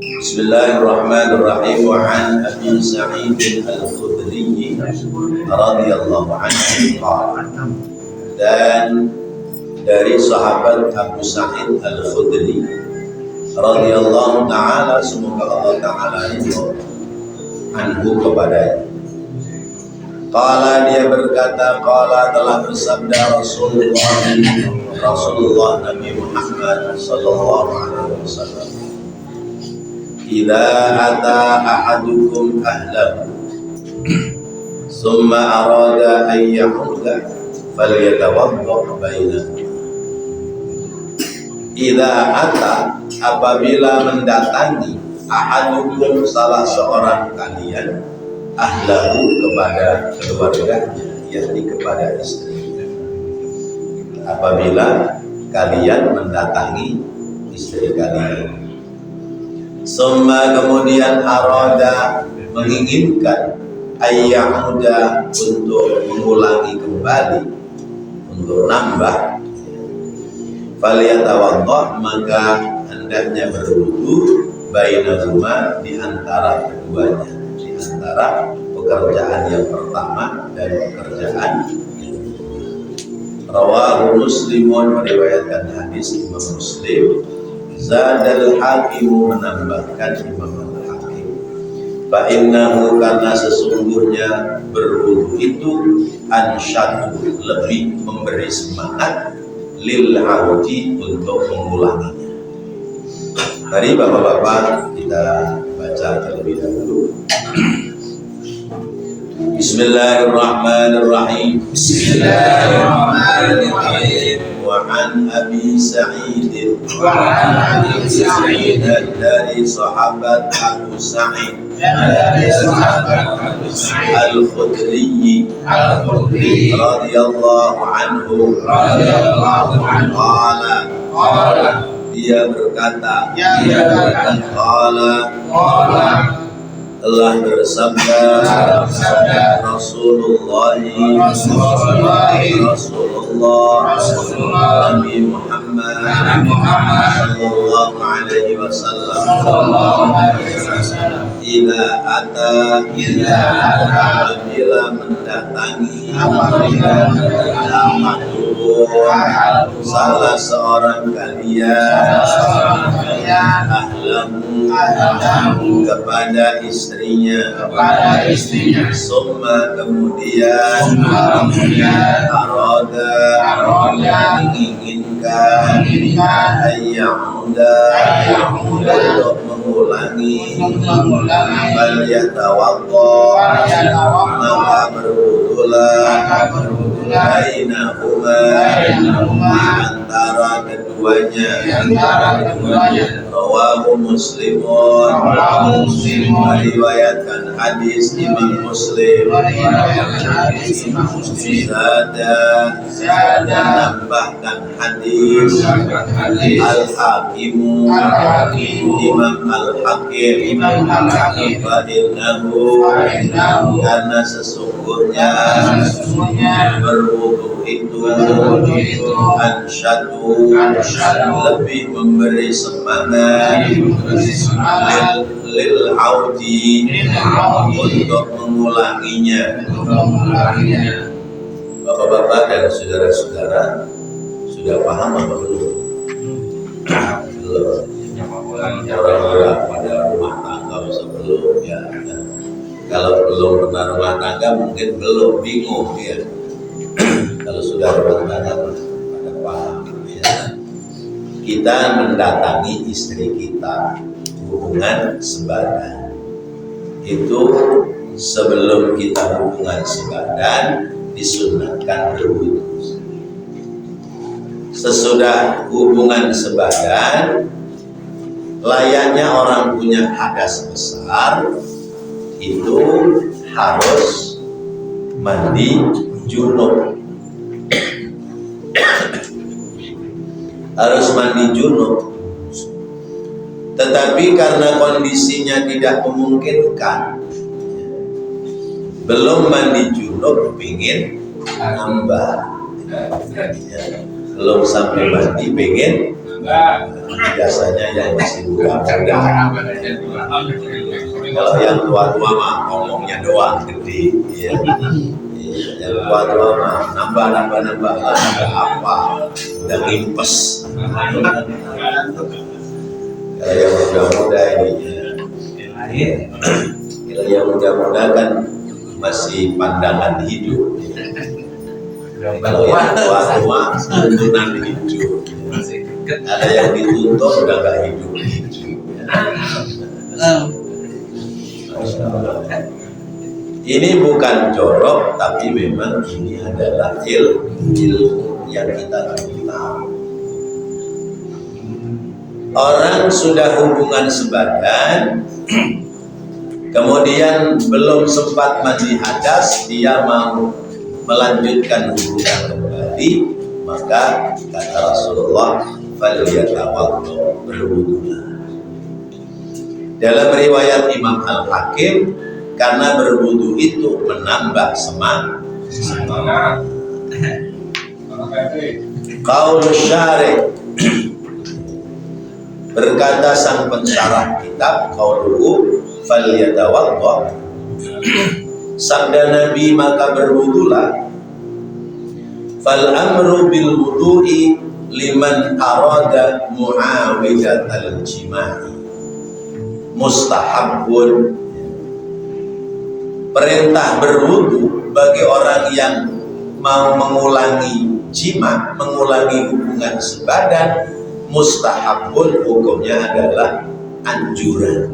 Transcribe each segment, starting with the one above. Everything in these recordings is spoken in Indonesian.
Bismillahirrahmanirrahim. Wa an Abi Sa'id Al-Khudri radhiyallahu anhu qala, dan dari sahabat Abu Sa'id Al-Khudri radhiyallahu ta'ala, semoga Allah ta'ala ridho anhu kepadanya. Qala, dia berkata, qala, telah bersabda Rasulullah Nabi Muhammad sallallahu alaihi wasallam, idza ata ahadukum ahlahu summa arada an yahuda falyatawadda bainahum. Idza ata, apabila mendatangi, ahadukum, salah seorang kalian, ahlahu, kepada keluarganya, yakni kepada istri. Apabila kalian mendatangi istri kalian, summa, kemudian arada, menginginkan, ayyahuda, untuk mengulangi kembali, untuk nambah, faliyatawadda, maka hendaknya berwudu, bainahuma, di antara keduanya, di antara pekerjaan yang pertama dan pekerjaan yang kedua. Rawahu Muslimun, meriwayatkan hadis Imam Muslim. Zadal Hakim, menambahkan Imam Al-Hakim, fa innahu, karena sesungguhnya berwudu itu, ansyadu, lebih memberi semangat, lil audi, untuk mengulanginya. Mari bapak-bapak kita baca terlebih dahulu. Bismillahirrahmanirrahim. Bismillahirrahmanirrahim. Wa an Abi Sa'id, dari sahabat Abu Sa'id Al-Khudri radhiyallahu anhu, qala, dia berkata, qala, telah bersabda Rasulullah Nabi Muhammad sallallahu alaihi wasallam, idza ata, apabila mendatangi, salah seorang kalian, ahlahu, kepada istrinya, summa, kemudian arada, menginginkan, ayyahuda, untuk mengulangi, falyatawadda, maka berwudulah, bainahuma, antara keduanya. Rawahu Muslimun, meriwayatkan hadis Imam Muslim. Zada, menambahkan hadis Al-Hakimu, Imam Al-Hakim, fa innahu, karena sesungguhnya berwudu itu, ansyadu, lebih memberi semangat, lil audi, untuk mengulanginya. Bapak-bapak dan saudara-saudara, sudah paham apa belum? Belum. Orang-orang pada rumah tangga sebelum, ya. Kalau belum pernah rumah tangga mungkin belum, bingung ya. Kalau sudah rumah tangga pada paham ya. Kita mendatangi istri kita, hubungan sebadan. Itu sebelum kita hubungan sebadan disunatkan berwudu. Sesudah hubungan sebadan, layaknya orang punya hadas besar, itu harus mandi junub. Harus mandi junub. Tetapi karena kondisinya tidak memungkinkan, belum mandi junub, pingin nambah, belum sampai mandi, pengen biasanya yang masih muda-muda. Kalau yang tua-tua mah ngomongnya doang gede, ya. Yang tua-tua mah nambah apa, udah ngimpes. Kalau yang muda-muda ini, kalau yang muda-muda kan masih pandangan hidup. Kalau yang tua-tua tuntunan hidup. Ada yang dituntut udah gak hidup. Ini bukan jorok, tapi memang ini adalah ilmu yang kita tahu. Orang sudah hubungan sebadan, kemudian belum sempat mandi hadas, dia mau melanjutkan hubungan kembali, maka kata Rasulullah, "Falyatawaddo", berwudulah. Dalam riwayat Imam Al-Hakim, karena berwudu itu menambah semangat. Qaulus syarih, berkata sang pensyarah kitab, qauluhu falyatawaddo, sabda Nabi maka berwudulah. Fal amru bil wudu'i liman arada muawidatal jima'i mustahabun. Perintah berwudu bagi orang yang mau mengulangi jima, mengulangi hubungan sebadan, mustahabun, hukumnya adalah anjuran.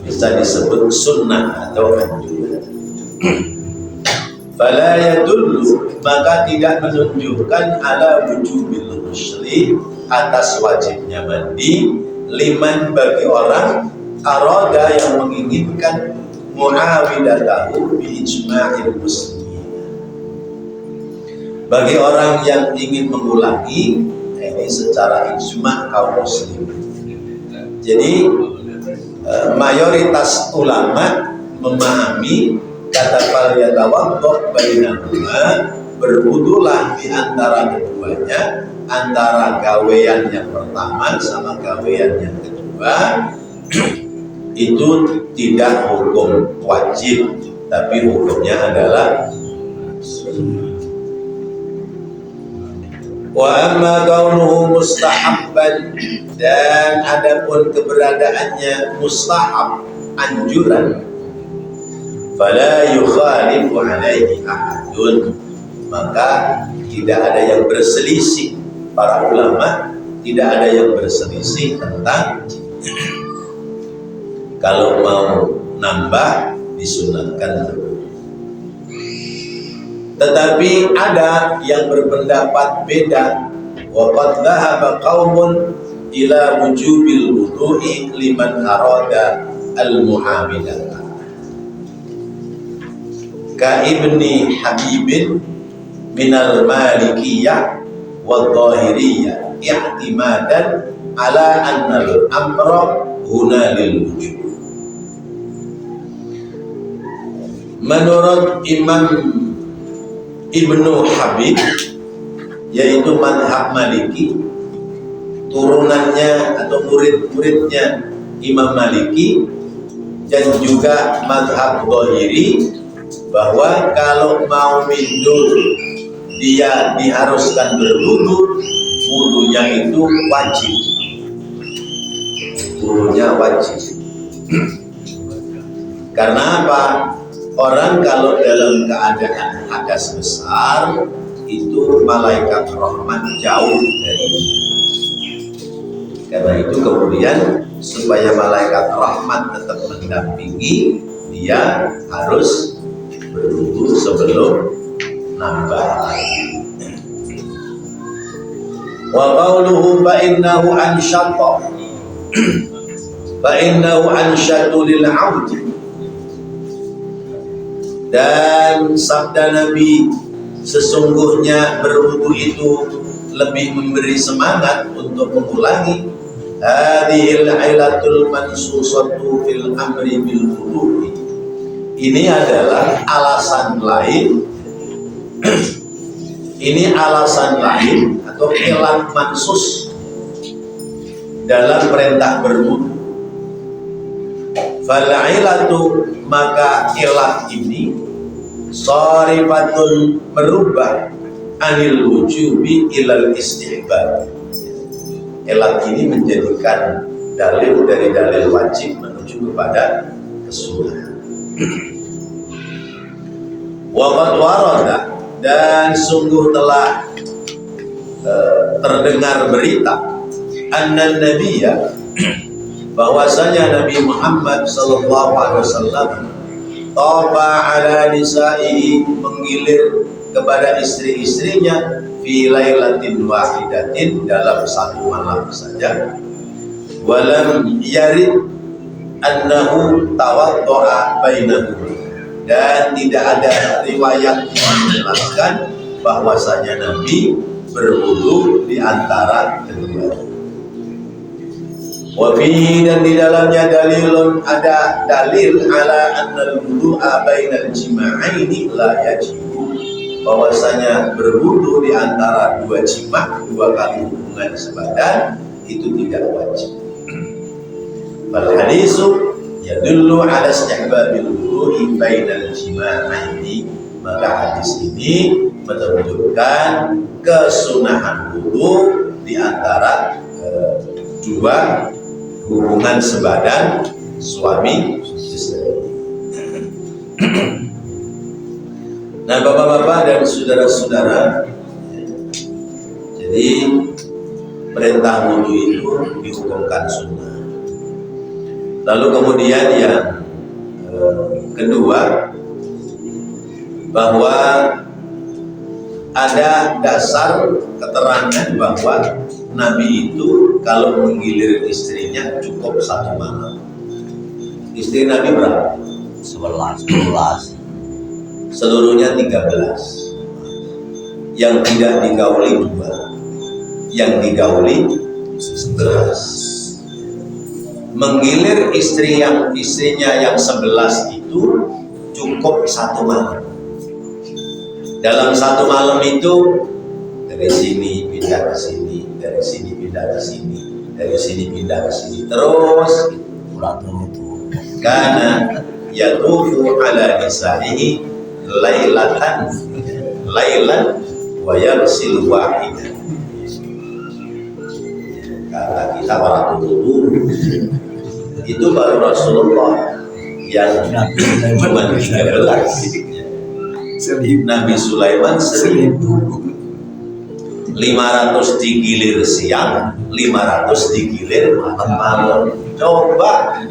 Bisa disebut sunnah atau anjuran. Fala yadullu, maka tidak menunjukkan ala wujubil ghusli, atas wajibnya mandi, liman, bagi orang arada yang menginginkan muawidatahu bi ijma'il muslimin, bagi orang yang ingin mengulangi ini secara ijma' kaum muslim. Jadi mayoritas ulama memahami kata falyatawaddo bainahuma, berwudulah di antara keduanya, antara gawean yang pertama sama gawean yang kedua. Itu tidak hukum wajib, tapi hukumnya adalah sunnah. Wa amma kaunuhu mustahabban, dan adapun keberadaannya mustahab, anjuran, fala yukhalifu alaihi ahadun, maka tidak ada yang berselisih. Para ulama tidak ada yang berselisih tentang kalau mau nambah disunatkan. Tetapi ada yang berpendapat beda. Wa qad dhahaba qaumun ila wujubil wudu'i liman arada al-mu'amilah, ka Ibni Habibin minal Malikiyah wa Dhahiriyah i'timadan ala annal amra huna lil wujub. Menurut Imam Ibnu Habib, yaitu madhab Maliki, turunannya atau murid-muridnya Imam Maliki, dan juga madhab Dhahiri, bahwa kalau mau minum dia diharuskan berwudu, wudunya itu wajib. Wudunya wajib. Karena apa? Orang kalau dalam keadaan hadas besar, itu malaikat rahmat jauh dari dia. Karena itu kemudian supaya malaikat rahmat tetap mendampingi, dia harus berwudu sebelum nambah lagi. Wa qawluhu fa'innahu anshatta, fa'innahu anshatu lil 'abdi, dan sabda Nabi, sesungguhnya berwudu itu lebih memberi semangat untuk mengulangi. Hadhil ailatul mansusatu fil amri bil wudu, ini adalah alasan lain Ini alasan lain atau ilat mansus dalam perintah berwudu. Fal'ilatu, maka ilat ini sharifatun, merubah anil wujubi ilal istihbab. Ilat ini menjadikan dalil dari dalil wajib menuju kepada kesunahan. Wa qad warada, dan sungguh telah terdengar berita anna nabiyya, bahwasanya Nabi Muhammad sallallahu alaihi wasallam taba ala nisa'i, menggilir kepada istri-istrinya fi lailatin wahidatin, dalam satu malam saja. Walam yarid annahu tawaddo'a bainahum, dan tidak ada riwayat yang menjelaskan bahwasanya Nabi berwudu di antara keduanya. Wa fihi, dan di dalamnya dalilun, ada dalil ala annal wudu'a bainal jima'aini la yajibu, bahwasanya berwudu di antara dua jima', dua kali hubungan sebadan, itu tidak wajib. Fal hadisu yadullu ala istihbabil wudu'i bainal jima'aini, maka hadis ini menunjukkan kesunahan wudu di antara dua hubungan sebadan suami istri. Nah, bapak-bapak dan saudara-saudara, jadi perintah wudu itu dihukumkan sunnah. Lalu kemudian yang kedua, bahwa ada dasar keterangan bahwa Nabi itu kalau menggilir istrinya cukup satu malam. Istri Nabi berapa? 11. Seluruhnya 13. Yang tidak digauli 2, yang digauli 11. Menggilir istrinya yang 11 itu cukup satu malam. Dalam satu malam itu dari sini pindah ke sini, dari sini pindah ke sini, dari sini pindah ke sini, terus karena yatufu ala nisa'ihi lailan wa yarsil wahidan. Kata kita para dulu itu baru Rasulullah yang cuma 13. Nabi Sulaiman 1.000. 500 digilir siang, 500 digilir malam. Coba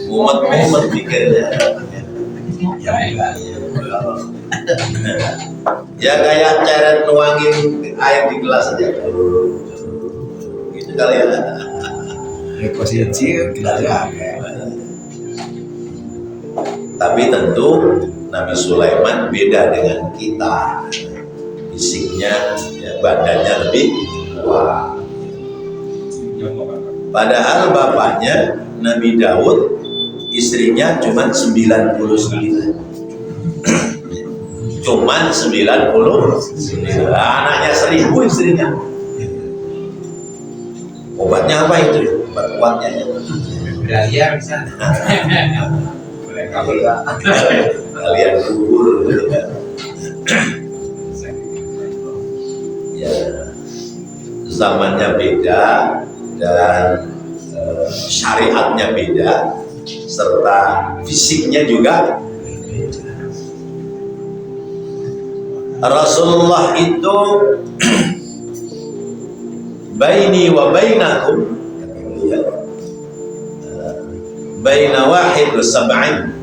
mumet pikirnya. Ya kayak ceret nuangin air di gelas aja. Gitu kali ya. Ekosisi gelasnya. Tapi tentu Nabi Sulaiman beda dengan kita, fisiknya, ya, badannya lebih kuat. Padahal bapaknya Nabi Daud, istrinya cuma 99. Cuman 99. Anaknya 1000 istrinya. Obatnya apa itu? Obat kuatnya ya. Daya bisa. Kalian kubur ya, zamannya beda dan syariatnya beda, serta fisiknya juga beda. Rasulullah itu baini wa bainakum, baina wahid wa sab'in.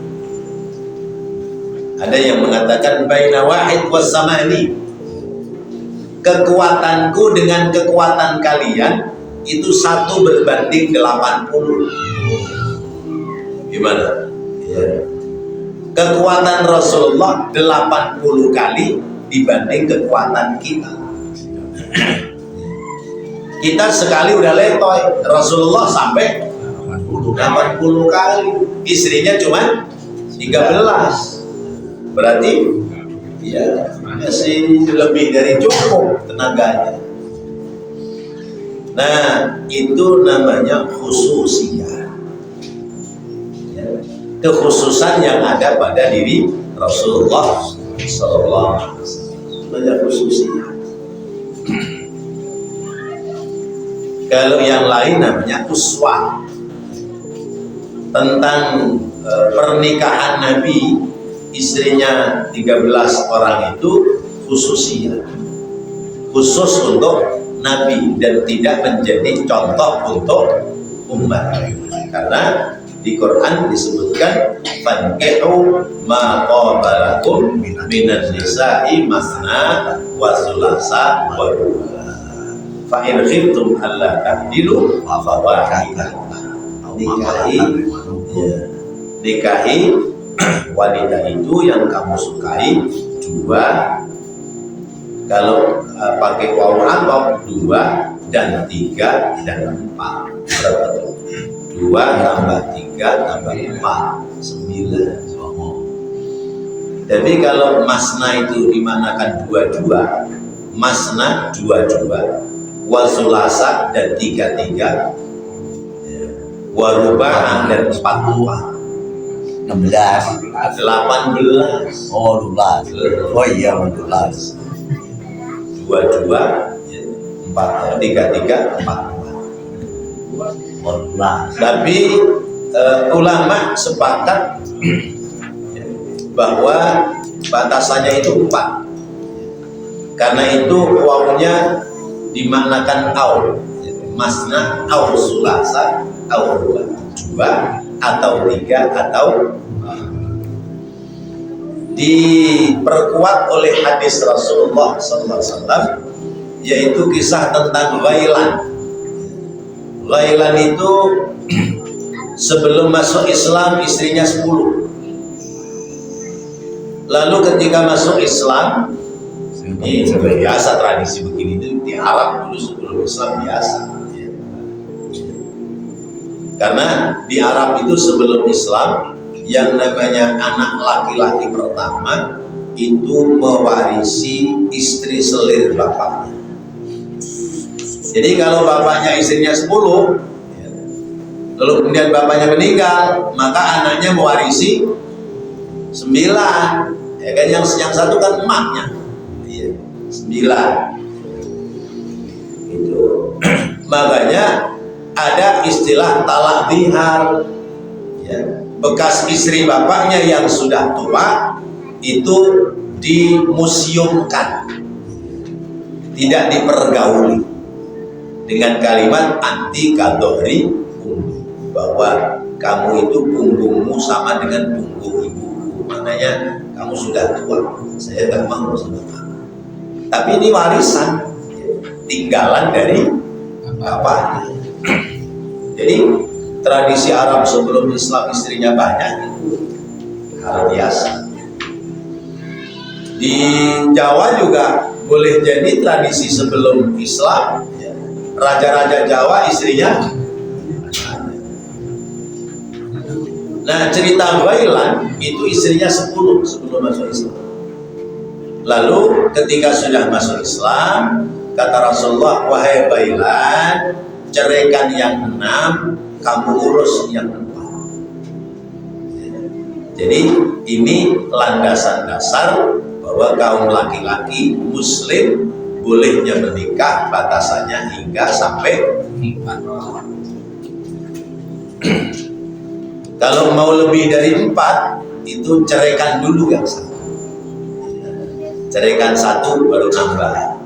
Ada yang mengatakan baina wahid wa samani. Kekuatanku dengan kekuatan kalian itu 1 berbanding 80. Gimana? Ya. Kekuatan Rasulullah 80 kali dibanding kekuatan kita. Kita sekali udah letoy, Rasulullah sampai 80 kali. Istrinya cuma 13. berarti ya masih lebih dari cukup tenaganya. Nah, itu namanya khususiyah. Ya, kekhususan yang ada pada diri Rasulullah Sallallahu Alaihi Wasallam. Namanya khususiyah. Kalau yang lain namanya uswah. Tentang pernikahan Nabi, istrinya 13 orang itu khususiyah. Khusus untuk Nabi dan tidak menjadi contoh untuk umat. Karena di Quran disebutkan fankihu ma qabalakum minan nisa'i masna wa thulatsa wa ruba'. Fa in khiftum alla ta'dilu fa wahidah. Nikahi wanita itu yang kamu sukai dua, kalau pakai waw atau 2 dan 3 dan 4 berapa tuh? 2 tambah 3 tambah 4 9. Jadi kalau masna itu dimanakan 22, masna 22, wasulasa dan 33, warubah dan 44, 16. 18. Oh 12. Oh iya 12. 22, 4, 33, 44. Tapi ulama sepakat bahwa batasannya itu 4. Karena itu wawunya dimaknakan au, masna au sulasa au 2 atau 3 atau diperkuat oleh hadis Rasulullah SAW, yaitu kisah tentang Ghailan. Ghailan itu sebelum masuk Islam istrinya 10. Lalu ketika masuk Islam, ini biasa tradisi begini itu di Arab dulu sebelum Islam biasa. Karena di Arab itu sebelum Islam yang namanya anak laki-laki pertama itu mewarisi istri selir bapaknya. Jadi kalau bapaknya istrinya 10, lalu kemudian bapaknya meninggal, maka anaknya mewarisi 9. Ya kan, yang satu kan emaknya, 9. Itu makanya ada istilah talak dihar, ya, bekas istri bapaknya yang sudah tua itu dimuseumkan, tidak dipergauli dengan kalimat anti kadohri, bahwa kamu itu punggungmu sama dengan punggung ibuku, maknanya kamu sudah tua, saya tidak mau sama kamu. Tapi ini warisan, tinggalan dari bapaknya. Jadi tradisi Arab sebelum Islam istrinya banyak itu hal biasa. Di Jawa juga boleh jadi tradisi sebelum Islam, raja-raja Jawa istrinya. Nah, cerita Ghailan itu istrinya 10 sebelum masuk Islam. Lalu ketika sudah masuk Islam, kata Rasulullah, wahai Ghailan, ceraikan yang 6, kamu urus yang 4. Jadi ini landasan dasar bahwa kaum laki-laki muslim bolehnya menikah batasannya hingga sampai 4. Kalau mau lebih dari 4, itu ceraikan dulu yang 1. Ceraikan 1 baru nambah.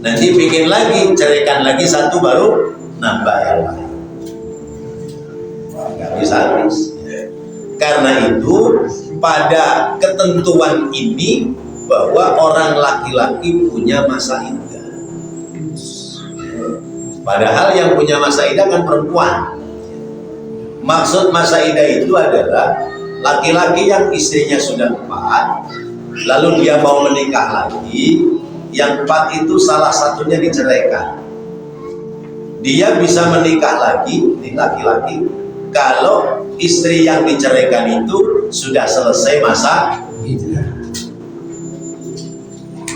Nanti bikin lagi, ceraikan lagi 1 baru nambah yang lain. Nggak bisa habis. Karena itu pada ketentuan ini bahwa orang laki-laki punya masa iddah. Padahal yang punya masa iddah kan perempuan. Maksud masa iddah itu adalah laki-laki yang istrinya sudah 4, lalu dia mau menikah lagi, yang 4 itu salah satunya diceraikan. Dia bisa menikah lagi, ini laki-laki, kalau istri yang diceraikan itu sudah selesai masa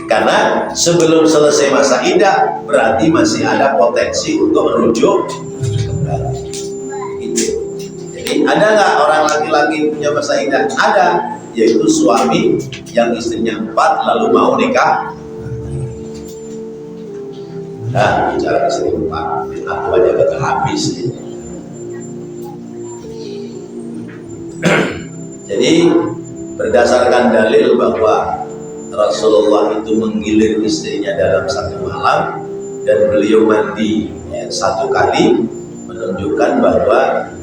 Karena sebelum selesai masa iddah berarti masih ada potensi untuk merujuk kembali. Gitu. Jadi ada nggak orang laki-laki punya masa iddah? Ada, yaitu suami yang istrinya 4 lalu mau nikah. Nah, bicara istri 4, aku aja gak habis. Jadi berdasarkan dalil bahwa Rasulullah itu menggilir istrinya dalam satu malam dan beliau mandi satu kali, menunjukkan bahwa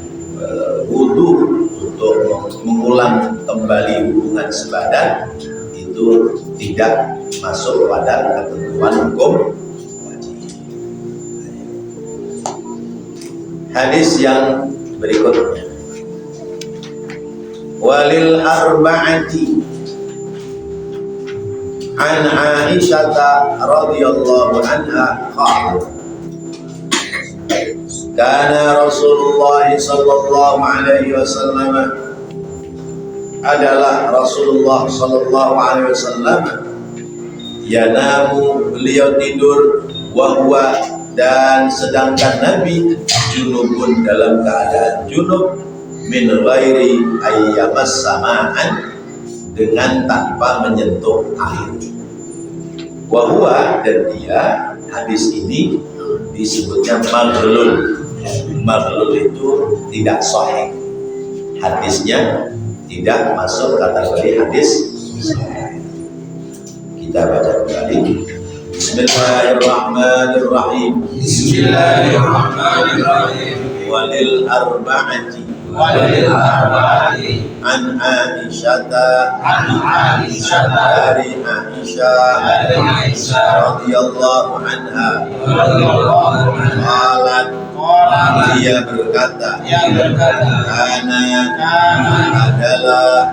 wudu untuk mengulang kembali hubungan sebadan itu tidak masuk pada ketentuan hukum wajib. Hadis yang berikutnya, walil arba'ati an Aisyah radhiyallahu anha qala kana Rasulullah sallallahu alaihi wasallam, adalah Rasulullah sallallahu alaihi wasallam, yanamu, beliau tidur, wa huwa, dan sedangkan Nabi junubun, dalam keadaan junub, min ghairi ayyamas sama'an, dengan tanpa menyentuh air. Wahua, dan dia, hadis ini disebutnya maghlul. Maghlul itu tidak sahih, hadisnya tidak masuk kategori hadis sahih. Kita baca kembali. Bismillahirrahmanirrahim. Bismillahirrahmanirrahim. Walil arba'ati an Aisyah, dari Aisyah radhiyallahu anha, qalat, dia berkata, adalah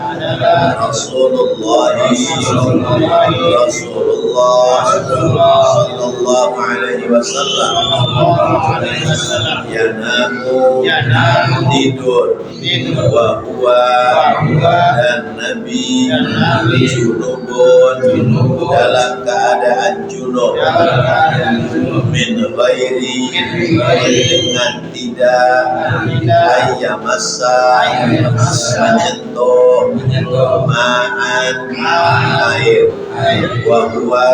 Rasulullah sallallahu alaihi wasallam, yanamu, tidur, wa huwa, dan Nabi junubun, dalam keadaan junub, min ghairi, dengan tidak, ayyamassa, menyentuh, ma'an, air, wa huwa,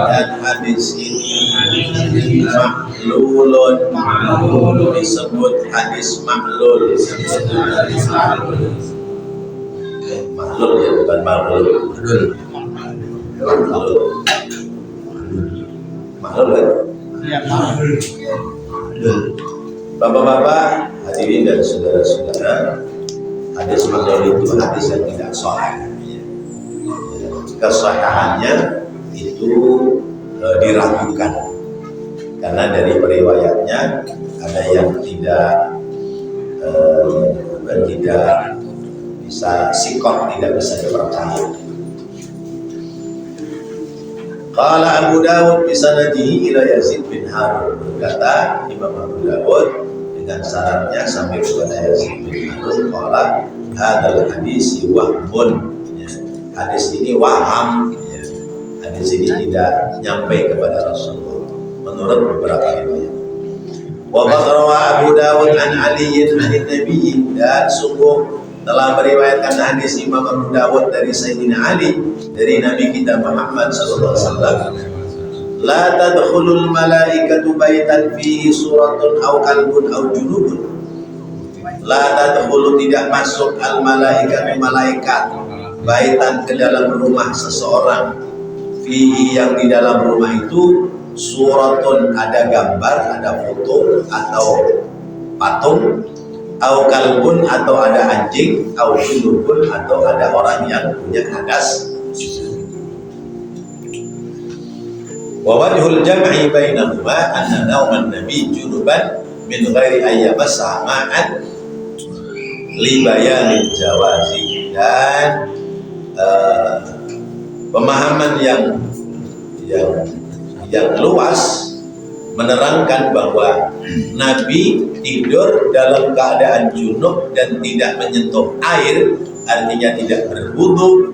dan hadis ini maklulun, disebut hadis maklul. Maklul ya, bukan maklul. Maklul kan? Bapak-bapak, hadirin dan saudara-saudara, hadis maklul itu hadis yang tidak sahih. Kesahihannya itu diragukan karena dari periwayatnya ada yang tidak bisa sikot, tidak bisa dipercaya. Qala Abu Dawud bisanadihi ila Yazid bin Harun, berkata Imam Abu Dawud dengan syaratnya sampai kepada Yazid bin Harun, qala hadzal hadis wahmun, hadis ini waham, hadis ini tidak nyampe kepada Rasulullah menurut beberapa riwayat. Wa rawa Abu Dawud an Ali an Nabi, dan sungguh telah meriwayatkan hadis Imam Abu Dawud dari Sayyidina Ali, dari Nabi kita Muhammad sallallahu alaihi wasallam, la tadkhulul malaikatu baitan fihi suratun aw kalbun aw junubun. La tadkhulu, tidak masuk al malaikatu, malaikat, baitan, ke dalam rumah seseorang, fihi, yang di dalam rumah itu suratun, ada gambar, ada foto atau patung, au kalbun, atau ada anjing, au junubun, atau ada orang yang punya hadas. Wa wajhul jam'i bainahuma anna nauman nabi junuban min ghairi ayyamassa ma'an li bayanil jawazi, dan pemahaman yang luas menerangkan bahwa Nabi tidur dalam keadaan junub dan tidak menyentuh air, artinya tidak berwudu,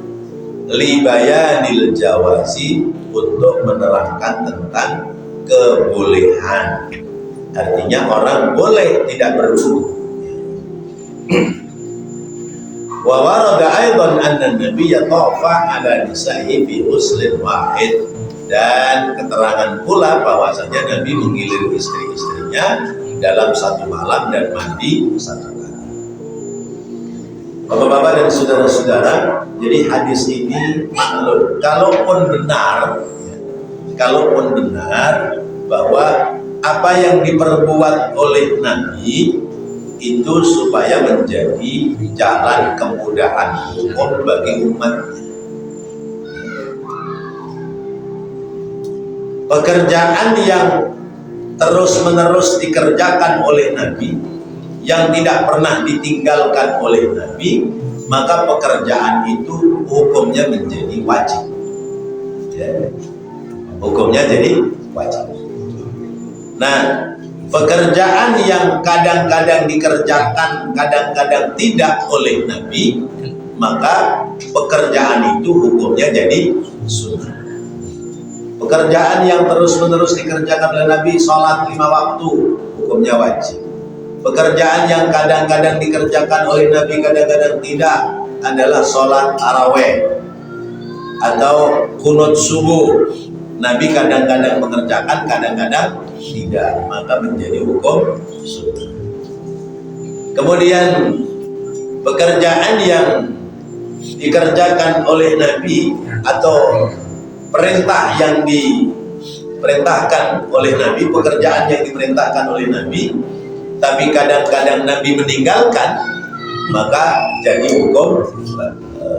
libayanil jawazi, untuk menerangkan tentang kebolehan. Artinya orang boleh tidak berwudu. Wa warada aidan anna nabiyya tafa ala nisa'i fi uslin wahid, dan keterangan pula bahwasanya Nabi menggilir istri-istrinya dalam satu malam dan mandi satu kali. Bapak-bapak dan saudara-saudara, jadi hadis ini kalaupun benar bahwa apa yang diperbuat oleh Nabi itu supaya menjadi jalan kemudahan hukum bagi umatnya. Pekerjaan yang terus-menerus dikerjakan oleh Nabi, yang tidak pernah ditinggalkan oleh Nabi, maka pekerjaan itu hukumnya menjadi wajib. Ya. Hukumnya jadi wajib. Nah, pekerjaan yang kadang-kadang dikerjakan, kadang-kadang tidak oleh Nabi, maka pekerjaan itu hukumnya jadi sunnah. Pekerjaan yang terus-menerus dikerjakan oleh Nabi, sholat 5 waktu, hukumnya wajib. Pekerjaan yang kadang-kadang dikerjakan oleh Nabi, kadang-kadang tidak, adalah sholat taraweh atau kunut subuh. Nabi kadang-kadang mengerjakan, kadang-kadang tidak, maka menjadi hukum sunnah. Kemudian pekerjaan yang dikerjakan oleh Nabi atau perintah yang diperintahkan oleh Nabi, pekerjaan yang diperintahkan oleh Nabi, tapi kadang-kadang Nabi meninggalkan, maka jadi hukum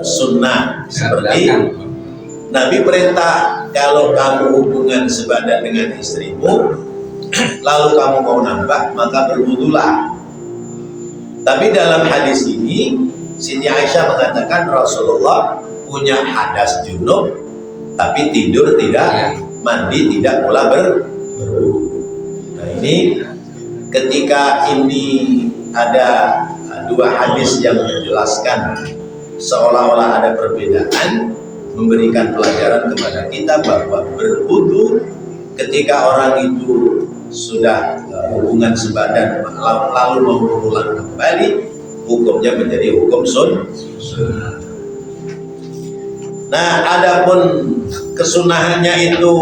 sunnah. Seperti Nabi perintah, kalau kamu hubungan sebadan dengan istrimu, lalu kamu mau nambah, maka berwudulah. Tapi dalam hadis ini, Siti Aisyah mengatakan Rasulullah punya hadas junub, tapi tidur tidak, mandi tidak pula berwudu. Nah ini, ketika ini ada dua hadis yang menjelaskan seolah-olah ada perbedaan, memberikan pelajaran kepada kita bahwa berwudu ketika orang itu sudah hubungan sebadan lalu mau mengulang kembali, hukumnya menjadi hukum sunnah. Nah, adapun kesunahannya itu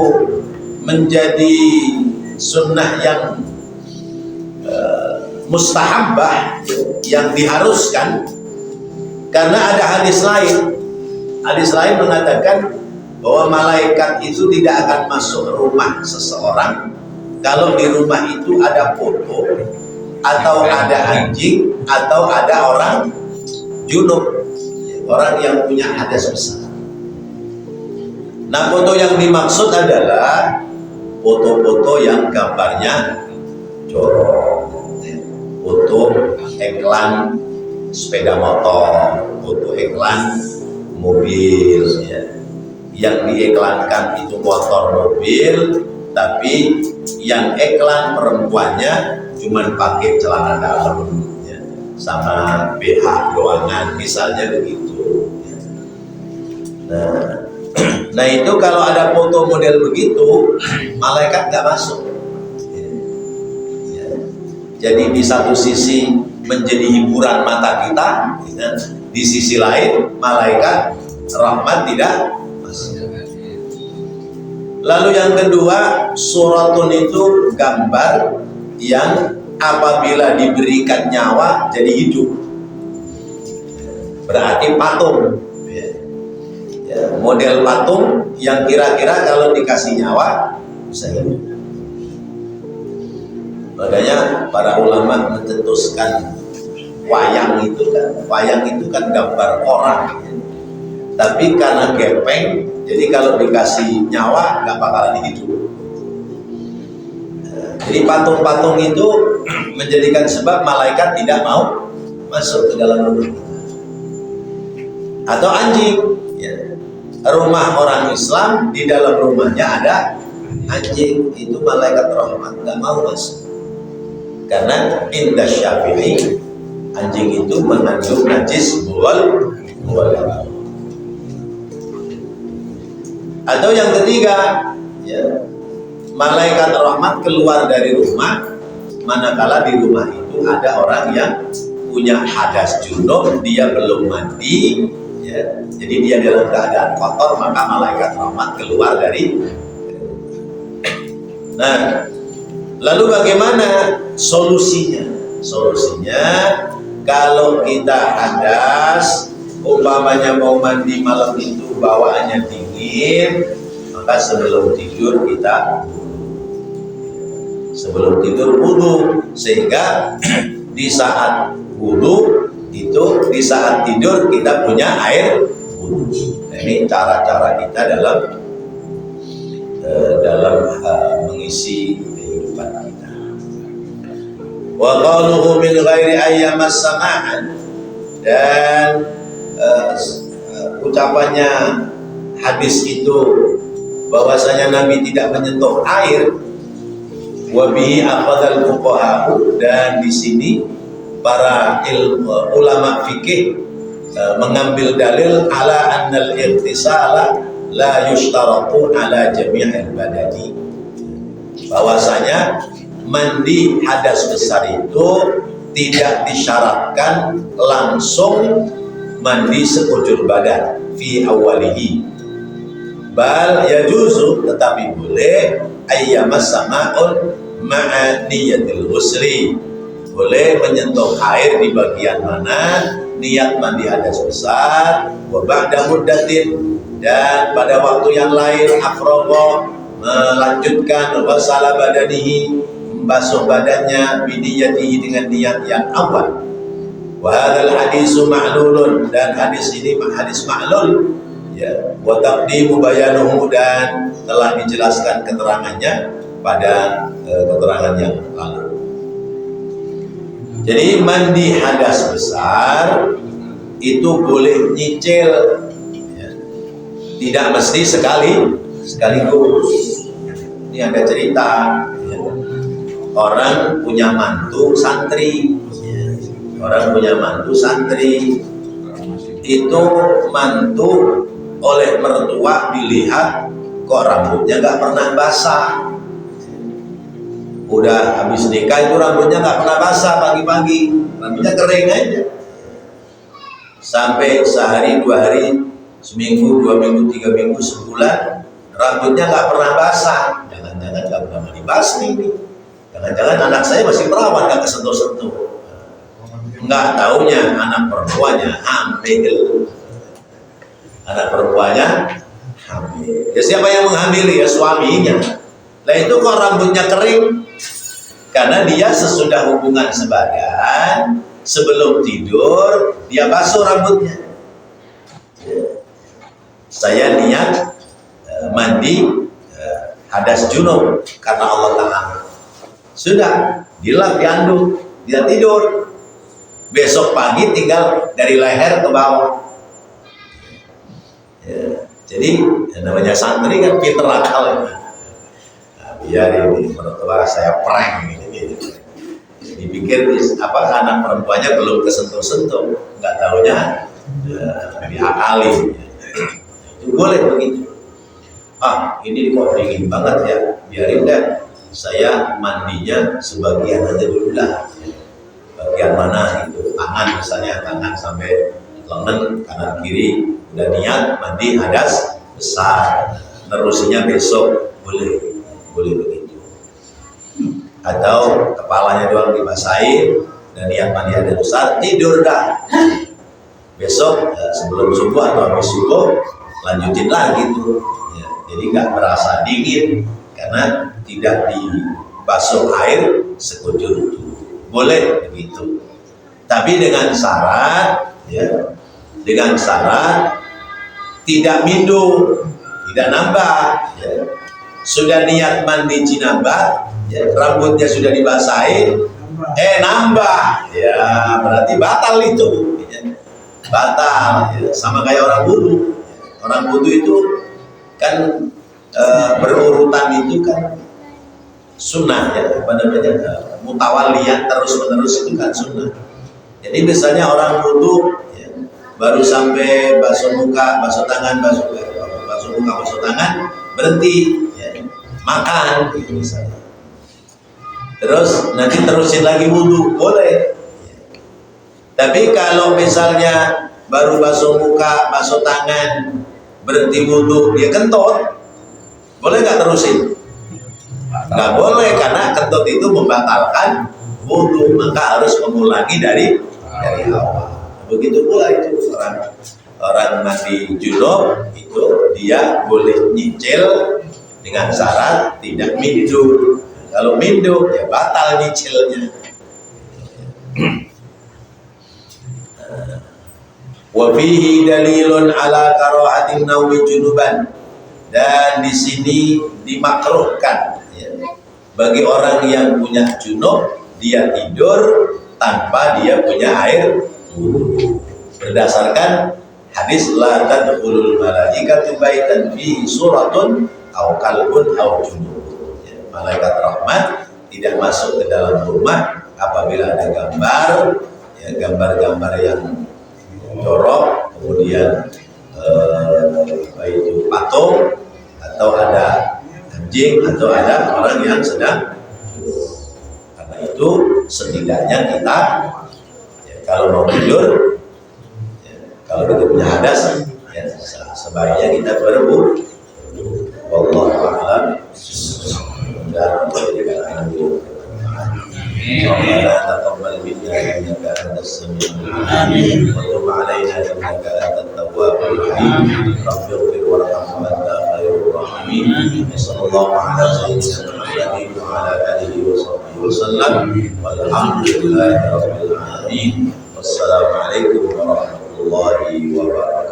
menjadi sunnah yang mustahabbah, yang diharuskan, karena ada hadis lain. Hadis lain mengatakan bahwa malaikat itu tidak akan masuk rumah seseorang kalau di rumah itu ada foto atau ada anjing atau ada orang junub, orang yang punya hadas besar. Nah, foto yang dimaksud adalah foto-foto yang gambarnya jorok, foto iklan sepeda motor, foto iklan mobil, ya. Yang diiklankan itu motor mobil, tapi yang iklan perempuannya cuman pakai celana dalam, ya, sama BH doangan, misalnya begitu, ya. Nah itu kalau ada foto model begitu, malaikat nggak masuk, ya. Jadi di satu sisi menjadi hiburan mata kita, ya. Di sisi lain malaikat rahmat tidak masuk. Lalu yang kedua, suratun itu gambar yang apabila diberikan nyawa jadi hidup, berarti patung, ya, model patung yang kira-kira kalau dikasih nyawa bisa hidup. Makanya para ulama mencetuskan wayang itu kan gambar orang, ya. Tapi karena gepeng, jadi kalau dikasih nyawa nggak bakalan hidup. Jadi patung-patung itu menjadikan sebab malaikat tidak mau masuk ke dalam rumah kita. Atau anjing, ya. Rumah orang Islam, di dalam rumahnya ada anjing, itu malaikat rahmat nggak mau masuk. Karena indah Syafi'i, anjing itu mengandung najis bual. Atau yang ketiga, ya, malaikat rahmat keluar dari rumah manakala di rumah itu ada orang yang punya hadas junub, dia belum mandi, ya, jadi dia dalam keadaan kotor, maka malaikat rahmat keluar dari. Nah, lalu bagaimana solusinya? Solusinya, kalau kita hadas, umpamanya mau mandi malam itu bawaannya dingin, maka sebelum tidur wudu, sehingga di saat wudu itu, di saat tidur kita punya air wudu. Nah, ini cara-cara kita dalam mengisi kehidupan kita. Wa qaluhu min ghairi ayyamas sama'an, dan ucapannya hadis itu bahwasanya Nabi tidak menyentuh air. Wa bihi aqadal fuqaha, dan di sini para ulama fikih mengambil dalil ala annal irtisala la yushtaratu ala jami'il badani, bahwasanya mandi hadas besar itu tidak disyaratkan langsung mandi sekujur badan fi awalihi, bal yajuzu, tetapi boleh ayyamas sama'un ma'a niyatil ghusli, boleh menyentuh air di bagian mana niat mandi hadas besar, wa ba'da muddatin, dan pada waktu yang lain afrogo melanjutkan wasala badanihi, membasuh badannya biniyatihi, dengan niat yang awal. Wa hadzal hadisu ma'lulun, dan hadis ini hadis ma'lul, ya, wa taqdimu bayanuhu, dan telah dijelaskan keterangannya pada keterangan yang lalu. Jadi mandi hadas besar itu boleh nyicil, ya, tidak mesti sekaligus. Ini ada cerita, ya, orang punya mantu santri, itu mantu oleh mertua dilihat kok rambutnya nggak pernah basah. Udah habis nikah itu rambutnya nggak pernah basah, pagi-pagi rambutnya kering aja. Sampai sehari, 2 hari, seminggu, 2 minggu, 3 minggu, sebulan, rambutnya nggak pernah basah. Jangan-jangan nggak pernah mandi basmi ini. Jangan-jangan anak saya masih perawan, nggak kesentuh-sentuh. Nggak taunya anak perempuannya hamil. Ya siapa yang menghamili? Ya suaminya. Nah itu kok rambutnya kering? Karena dia sesudah hubungan sebadan, sebelum tidur dia basuh rambutnya. Saya niat mandi hadas junub karena Allah Ta'ala. Sudah dilap, diandung, dia tidur. Besok pagi tinggal dari leher ke bawah. Jadi namanya santri kan pinter akal. Biar ini mertua saya prank gitu. Dipikir anak perempuannya belum kesentuh-sentuh, nggak taunya diakali. Itu boleh begitu. Ini kok dingin banget ya, biarin deh saya mandinya sebagian aja dulu lah. Bagian mana itu, tangan misalnya, tangan sampai lengan kanan kiri, udah niat mandi hadas besar, terusinya besok boleh begitu. Atau kepalanya doang dibasahin dan niat mandi hadas besar, tidur dah. Besok sebelum subuh atau habis subuh lanjutin lagi tuh. Ya, jadi nggak merasa dingin karena tidak dibasuh air sekujur. Boleh begitu. Tapi dengan syarat, ya, tidak minum, tidak nambah. Ya. Sudah niat mandi jinabah, ya, rambutnya sudah dibasahin, nambah, ya berarti batal itu. Ya. Batal, ya. Sama kayak orang wudu. Orang wudu itu kan berurutan itu kan sunnah, ya, mutawaliyah, terus menerus itu kan sunnah. Jadi misalnya orang wudu, ya, baru sampai basuh muka, basuh tangan, basuh muka, basuh tangan, berhenti, ya, makan, gitu misalnya. Terus nanti terusin lagi wudhu, boleh. Tapi kalau misalnya baru basuh muka, basuh tangan, berhenti wudhu, dia kentut, boleh nggak terusin? Nggak boleh, karena kentut itu membatalkan wudhu, maka harus mengulangi dari awal. Begitu pula itu orang mandi junub itu dia boleh nyicil dengan syarat tidak mindu. Kalau mindu ya batal nyicilnya. Wa fihi dalilun ala karahatin naumi junuban, dan di sini dimakruhkan ya, bagi orang yang punya junub dia tidur tanpa dia punya air wudu. Berdasarkan hadis la tadkhulul malaikatu baitan fihi suratun aw kalbun aw junub. Ya, malaikat rahmat tidak masuk ke dalam rumah apabila ada gambar, ya, gambar-gambar yang jorok, kemudian itu patung, atau ada anjing, atau ada orang yang sedang tidur. Karena itu setidaknya kita ya, kalau mau tidur, ya, kalau kita punya hadas, ya, sebaiknya kita berwudu. Wallahu a'lam. Dan menjadikan itu. ربنا تقبل منا انك انت السميع العليم وتب علينا انك انت التواب الرحيم رب اغفر وارحم وانت خير الراحمين صلى الله على سيدنا محمد وعلى اله وصحبه وسلم والحمد لله رب العالمين والسلام عليكم ورحمه الله وبركاته.